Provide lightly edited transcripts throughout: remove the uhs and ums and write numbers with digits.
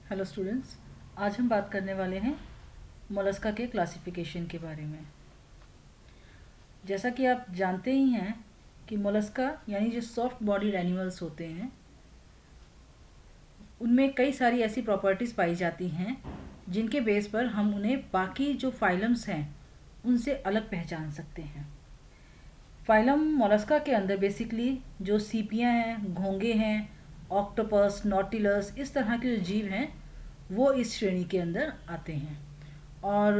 Hello students, आज हम बात करने वाले हैं मोलस्का के क्लासिफिकेशन के बारे में। जैसा कि आप जानते ही हैं कि मोलस्का यानी जो सॉफ्ट बॉडीड एनिमल्स होते हैं उनमें कई सारी ऐसी प्रॉपर्टीज़ पाई जाती हैं जिनके बेस पर हम उन्हें बाकी जो फाइलम्स हैं उनसे अलग पहचान सकते हैं। फाइलम मोलस्का के अंदर बेसिकली जो सीपियाँ हैं, घोंगे हैं, ऑक्टोपस, नॉटिलस, इस तरह के जो जीव हैं वो इस श्रेणी के अंदर आते हैं। और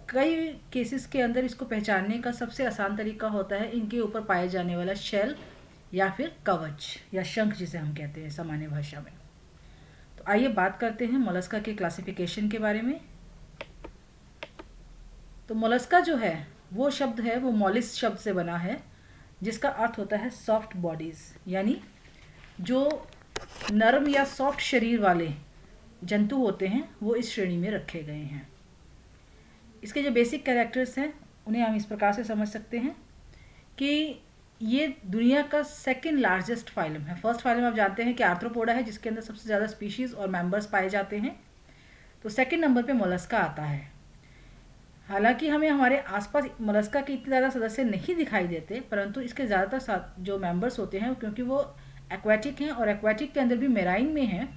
कई केसेस के अंदर इसको पहचानने का सबसे आसान तरीका होता है इनके ऊपर पाए जाने वाला शेल या फिर कवच या शंख जिसे हम कहते हैं सामान्य भाषा में। तो आइए बात करते हैं मोलस्का के क्लासिफिकेशन के बारे में। तो मोलस्का जो है वो शब्द है वो मोलिस शब्द से बना है जिसका अर्थ होता है सॉफ्ट बॉडीज़, यानी जो नरम या सॉफ्ट शरीर वाले जंतु होते हैं वो इस श्रेणी में रखे गए हैं। इसके जो बेसिक कैरेक्टर्स हैं उन्हें हम इस प्रकार से समझ सकते हैं कि ये दुनिया का सेकंड लार्जेस्ट फाइलम है। फर्स्ट फाइलम आप जानते हैं कि आर्थ्रोपोडा है जिसके अंदर सबसे ज़्यादा स्पीशीज़ और मेंबर्स पाए जाते हैं। तो सेकंड नंबर पे मोलस्का आता है। हालांकि हमें हमारे आसपास मोलस्का के इतने ज़्यादा सदस्य नहीं दिखाई देते, परंतु इसके ज़्यादातर जो मेंबर्स होते हैं क्योंकि वो एक्वेटिक हैं और एक्वेटिक के अंदर भी मेराइन में हैं,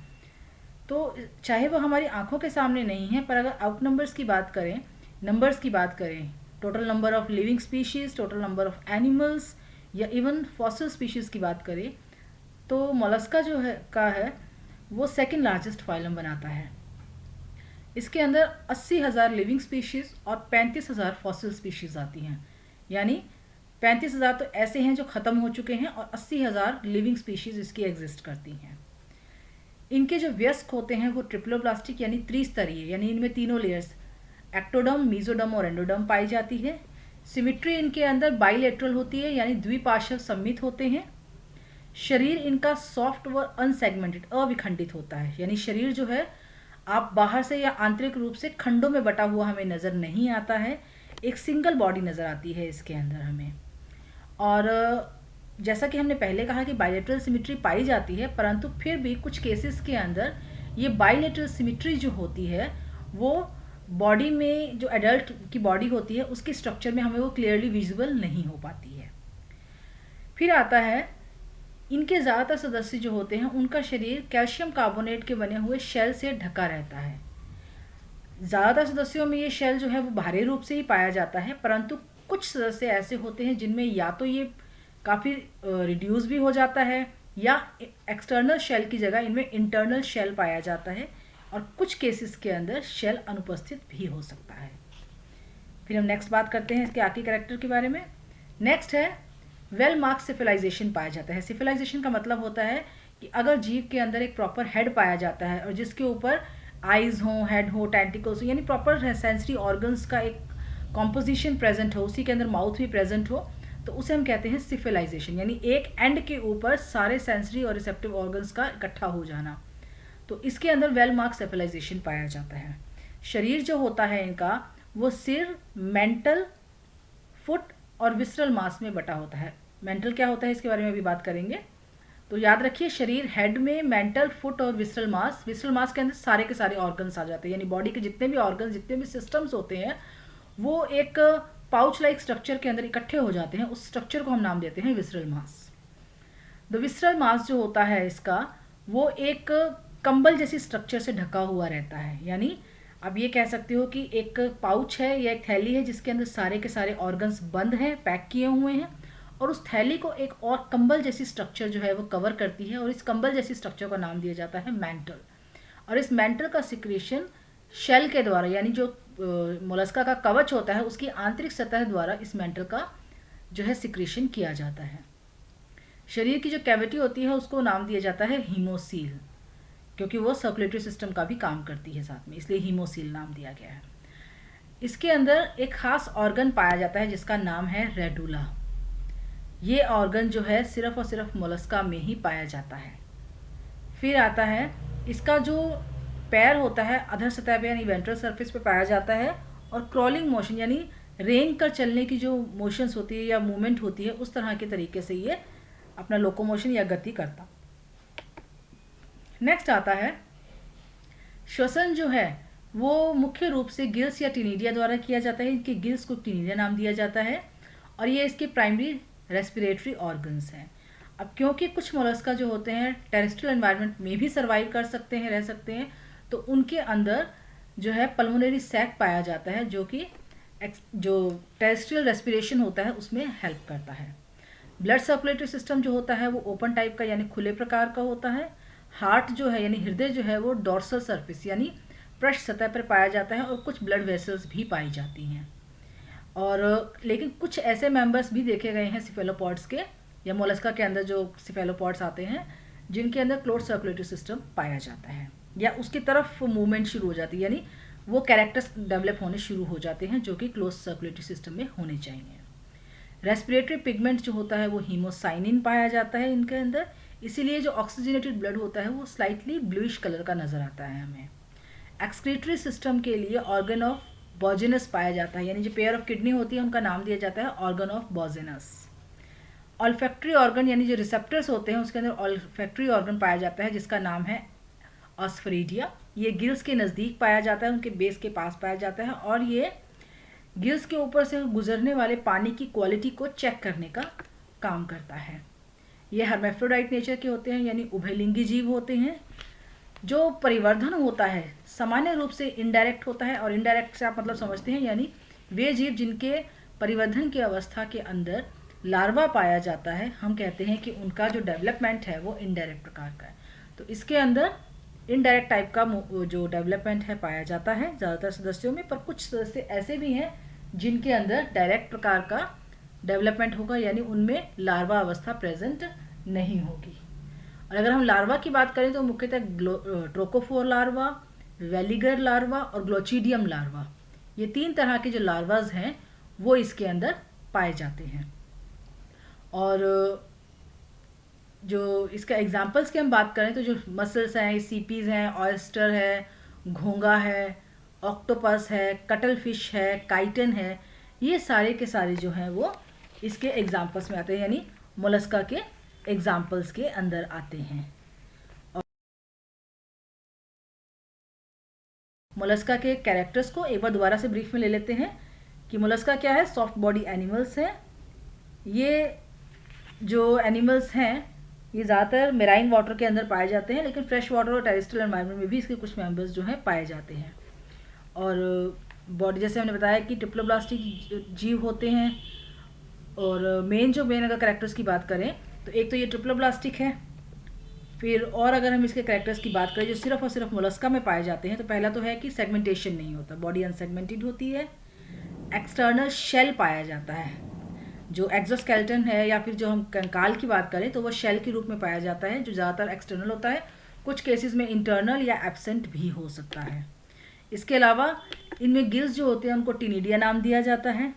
तो चाहे वो हमारी आंखों के सामने नहीं है, पर अगर आउट नंबर्स की बात करें, total number of living species, total number of animals या इवन फॉसिल स्पीशीज़ की बात करें, तो मोलस्का जो है वो सेकंड लार्जेस्ट फाइलम बनाता है। इसके अंदर 80,000 लिविंग स्पीशीज़ और 35,000 फॉसिल स्पीशीज़ आती हैं, यानी 35,000 तो ऐसे हैं जो ख़त्म हो चुके हैं और 80,000 लिविंग स्पीशीज़ इसकी एग्जिस्ट करती हैं। इनके जो वयस्क होते हैं वो ट्रिप्लोब्लास्टिक यानी त्रिस्तरीय, यानी इनमें तीनों लेयर्स एक्टोडर्म, मेसोडर्म और एंडोडर्म पाई जाती है। सिमिट्री इनके अंदर बाइलेटरल होती है यानी द्विपार्श्व सममित होते हैं। शरीर इनका सॉफ्ट व अनसेगमेंटेड अविखंडित होता है, यानी शरीर जो है आप बाहर से या आंतरिक रूप से खंडों में बटा हुआ हमें नज़र नहीं आता है, एक सिंगल बॉडी नज़र आती है इसके अंदर हमें। और जैसा कि हमने पहले कहा कि बाइलेटरल सिमिट्री पाई जाती है, परंतु फिर भी कुछ केसेस के अंदर ये बाइलेटरल सिमिट्री जो होती है वो बॉडी में जो एडल्ट की बॉडी होती है उसके स्ट्रक्चर में हमें वो क्लियरली विजिबल नहीं हो पाती है। फिर आता है इनके ज़्यादातर सदस्य जो होते हैं उनका शरीर कैल्शियम कार्बोनेट के बने हुए शेल से ढका रहता है। ज़्यादातर सदस्यों में ये शेल जो है वो बाहरी रूप से ही पाया जाता है, परंतु कुछ सदस्य ऐसे होते हैं जिनमें या तो ये काफ़ी रिड्यूस भी हो जाता है या एक्सटर्नल शेल की जगह इनमें इंटरनल शेल पाया जाता है, और कुछ केसेस के अंदर शेल अनुपस्थित भी हो सकता है। फिर हम नेक्स्ट बात करते हैं इसके आगे कैरेक्टर के बारे में। नेक्स्ट है वेल मार्क सिफिलाइजेशन पाया जाता है। सिफिलाइजेशन का मतलब होता है कि अगर जीव के अंदर एक प्रॉपर हेड पाया जाता है और जिसके ऊपर आइज़ हों, हेड हो, टेंटिकल्स हो, यानी प्रॉपर सेंसरी ऑर्गन्स का एक कॉम्पोजिशन प्रेजेंट हो, उसी के अंदर माउथ भी प्रेजेंट हो, तो उसे हम कहते हैं सिफिलाइजेशन, यानी एक एंड के ऊपर सारे सेंसरी और रिसेप्टिव ऑर्गन्स का इकट्ठा हो जाना। तो इसके अंदर वेल मार्क सिफिलाइजेशन पाया जाता है। शरीर जो होता है इनका वो सिर, मेंटल, फुट और विसरल मास में बटा होता है। मेंटल क्या होता है इसके बारे में भी बात करेंगे। तो याद रखिए शरीर हेड में मेंटल, फुट और विसरल मास के अंदर सारे के सारे ऑर्गन्स आ जाते हैं, यानी बॉडी के जितने भी ऑर्गन्स, जितने भी सिस्टम्स होते हैं वो एक पाउच लाइक स्ट्रक्चर के अंदर इकट्ठे हो जाते हैं। उस स्ट्रक्चर को हम नाम देते हैं विसरल मास। द विसरल मास जो होता है इसका वो एक कंबल जैसी स्ट्रक्चर से ढका हुआ रहता है, यानी अब ये कह सकते हो कि एक पाउच है या एक थैली है जिसके अंदर सारे के सारे ऑर्गन्स बंद हैं, पैक किए हुए हैं, और उस थैली को एक और कंबल जैसी स्ट्रक्चर जो है वो कवर करती है, और इस कंबल जैसी स्ट्रक्चर का नाम दिया जाता है मैंटल। और इस मैंटल का सिक्रेशन शेल के द्वारा, यानी जो मोलस्का का कवच होता है उसकी आंतरिक सतह द्वारा इस मैंटल का जो है सिक्रेशन किया जाता है। शरीर की जो कैविटी होती है उसको नाम दिया जाता है हीमोसील, क्योंकि वो सर्कुलेटरी सिस्टम का भी काम करती है साथ में, इसलिए हीमोसील नाम दिया गया है। इसके अंदर एक खास ऑर्गन पाया जाता है जिसका नाम है रेडुला। ये ऑर्गन जो है सिर्फ और सिर्फ मोलस्का में ही पाया जाता है। फिर आता है इसका जो पैर होता है अधर सतह पे यानी वेंट्रल सरफेस पे पाया जाता है, और क्रॉलिंग मोशन यानी रेंग कर चलने की जो मोशंस होती है या मूवमेंट होती है उस तरह के तरीके से ये अपना लोकोमोशन या गति करता। नेक्स्ट आता है श्वसन जो है वो मुख्य रूप से गिल्स या टिनिडिया द्वारा किया जाता है। इनके गिल्स को टिनिडिया नाम दिया जाता है और ये इसके प्राइमरी रेस्पिरेटरी ऑर्गन्स हैं। अब क्योंकि कुछ मोलस्का जो होते हैं टेरेस्ट्रियल एनवायरनमेंट में भी सर्वाइव कर सकते हैं, रह सकते हैं, तो उनके अंदर जो है पल्मोनरी सैक पाया जाता है जो कि जो टेरेस्ट्रियल रेस्पिरेशन होता है उसमें हेल्प करता है। ब्लड सर्कुलेटरी सिस्टम जो होता है वो ओपन टाइप का यानी खुले प्रकार का होता है। हार्ट जो है यानी हृदय जो है वो डॉर्सल सरफेस यानी पृष्ठ सतह पर पाया जाता है और कुछ ब्लड वेसल्स भी पाई जाती हैं। और लेकिन कुछ ऐसे मेंबर्स भी देखे गए हैं सिफेलोपॉड्स के या मोलस्का के अंदर जो सिफेलोपॉड्स आते हैं जिनके अंदर क्लोज सर्कुलेटरी सिस्टम पाया जाता है या उसकी तरफ मूवमेंट शुरू हो जाती है, यानी वो कैरेक्टर्स डेवलप होने शुरू हो जाते हैं जो कि क्लोज सर्कुलेटरी सिस्टम में होने चाहिए। रेस्पिरेटरी पिगमेंट जो होता है वो हीमोसाइनिन पाया जाता है इनके अंदर, इसीलिए जो ऑक्सीजनेटेड ब्लड होता है वो स्लाइटली ब्लूइश कलर का नज़र आता है हमें। एक्सक्रीटरी सिस्टम के लिए ऑर्गन ऑफ बॉजेनस पाया जाता है, यानी जो पेयर ऑफ किडनी होती है उनका नाम दिया जाता है ऑर्गन ऑफ बॉजेनस। ऑल्फैक्टरी ऑर्गन यानी जो रिसेप्टर्स होते हैं उसके अंदर ऑल्फैक्टरी ऑर्गन पाया जाता है जिसका नाम है ऑस्फेरिडिया। ये गिल्स के नज़दीक पाया जाता है, उनके बेस के पास पाया जाता है और ये गिल्स के ऊपर से गुजरने वाले पानी की क्वालिटी को चेक करने का काम करता है। ये हर्मेफ्रोडाइट नेचर के होते हैं यानी उभयलिंगी जीव होते हैं। जो परिवर्धन होता है सामान्य रूप से इनडायरेक्ट होता है और इनडायरेक्ट से आप मतलब समझते हैं यानी वे जीव जिनके परिवर्धन की अवस्था के अंदर लार्वा पाया जाता है, हम कहते हैं कि उनका जो डेवलपमेंट है वो इनडायरेक्ट प्रकार का है। तो इसके अंदर इनडायरेक्ट टाइप का जो डेवलपमेंट है पाया जाता है ज़्यादातर सदस्यों में, पर कुछ सदस्य ऐसे भी हैं जिनके अंदर डायरेक्ट प्रकार का डेवलपमेंट होगा यानी उनमें लार्वा अवस्था प्रेजेंट नहीं होगी। और अगर हम लार्वा की बात करें तो मुख्यतः ट्रोकोफोर लार्वा, वेलिगर लार्वा और ग्लोचिडियम लार्वा, ये 3 तरह के जो लार्वाज हैं वो इसके अंदर पाए जाते हैं। और जो इसका एग्जांपल्स की हम बात करें तो जो मसल्स हैं, सीपीज हैं, ऑयस्टर है, घोंगा है, ऑक्टोपस है, कटल फिश है, काइटन है, ये सारे के सारे जो हैं वो इसके एग्जांपल्स में आते हैं यानी मोलस्का के एग्जाम्पल्स के अंदर आते हैं। और मोलस्का के कैरेक्टर्स को एक बार दोबारा से ब्रीफ में ले लेते हैं कि मोलस्का क्या है। सॉफ्ट बॉडी एनिमल्स हैं। ये जो एनिमल्स हैं ये ज़्यादातर मेराइन वाटर के अंदर पाए जाते हैं, लेकिन फ्रेश वाटर और टेरेस्ट्रियल एनवायरनमेंट में भी इसके कुछ मेंबर्स जो हैं पाए जाते हैं। और बॉडी जैसे हमने बताया कि ट्रिप्लोब्लास्टिक जीव होते हैं। और मेन अगर कैरेक्टर्स की बात करें तो एक तो ये ट्रिप्लोब्लास्टिक है। फिर और अगर हम इसके कैरेक्टर्स की बात करें जो सिर्फ और सिर्फ मोलस्का में पाए जाते हैं तो पहला तो है कि सेगमेंटेशन नहीं होता, बॉडी अनसेगमेंटेड होती है। एक्सटर्नल शेल पाया जाता है, जो एक्सोस्केलेटन है या फिर जो हम कंकाल की बात करें तो वो शेल के रूप में पाया जाता है जो ज़्यादातर एक्सटर्नल होता है, कुछ केसेस में इंटरनल या एब्सेंट भी हो सकता है। इसके अलावा इनमें गिल्स जो होते हैं उनको टिनिडिया नाम दिया जाता है।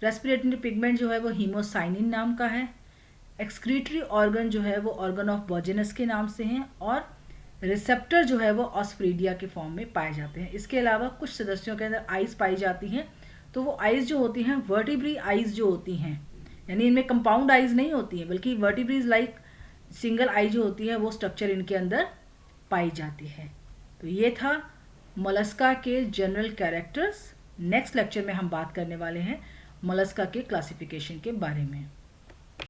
रेस्पिरेटरी पिगमेंट जो है वो हीमोसाइनिन नाम का है। एक्सक्रीटरी ऑर्गन जो है वो ऑर्गन ऑफ बॉजेनस के नाम से हैं और रिसेप्टर जो है वो ऑस्फेरिडिया के फॉर्म में पाए जाते हैं। इसके अलावा कुछ सदस्यों के अंदर आइज पाई जाती हैं, तो वो आइज जो होती हैं वर्टिब्री आइज जो होती हैं, यानी इनमें कंपाउंड आइज नहीं होती हैं बल्कि वर्टिब्रीज लाइक सिंगल आई जो होती है वो स्ट्रक्चर इनके अंदर पाई जाती है। तो ये था मोलस्का के जनरल कैरेक्टर्स। नेक्स्ट लेक्चर में हम बात करने वाले हैं मोलस्का के क्लासिफिकेशन के बारे में।